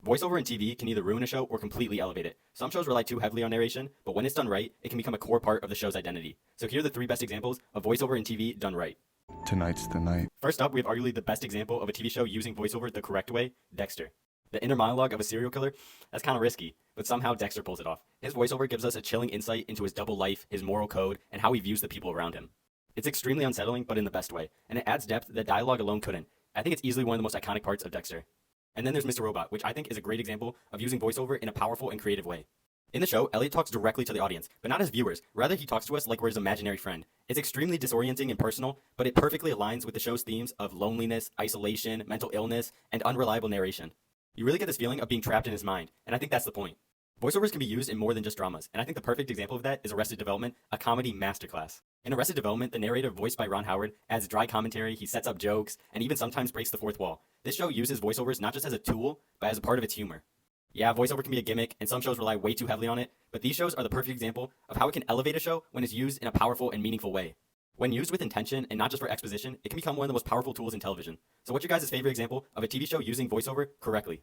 Voiceover in TV can either ruin a show or completely elevate it. Some shows rely too heavily on narration, but when it's done right, it can become a core part of the show's identity. So here are the 3 best examples of voiceover in TV done right. Tonight's the night. First up, we have arguably the best example of a TV show using voiceover the correct way, Dexter. The inner monologue of a serial killer, that's kind of risky, but somehow Dexter pulls it off. His voiceover gives us a chilling insight into his double life, his moral code, and how he views the people around him. It's extremely unsettling, but in the best way, and it adds depth that dialogue alone couldn't. I think it's easily one of the most iconic parts of Dexter. And then there's Mr. Robot, which I think is a great example of using voiceover in a powerful and creative way. In the show, Elliot talks directly to the audience, but not as viewers. Rather, he talks to us like we're his imaginary friend. It's extremely disorienting and personal, but it perfectly aligns with the show's themes of loneliness, isolation, mental illness, and unreliable narration. You really get this feeling of being trapped in his mind, and I think that's the point. Voiceovers can be used in more than just dramas, and I think the perfect example of that is Arrested Development, a comedy masterclass. In Arrested Development, the narrator, voiced by Ron Howard, adds dry commentary, he sets up jokes, and even sometimes breaks the fourth wall. This show uses voiceovers not just as a tool, but as a part of its humor. Yeah, voiceover can be a gimmick, and some shows rely way too heavily on it, but these shows are the perfect example of how it can elevate a show when it's used in a powerful and meaningful way. When used with intention and not just for exposition, it can become one of the most powerful tools in television. So what's your guys' favorite example of a TV show using voiceover correctly?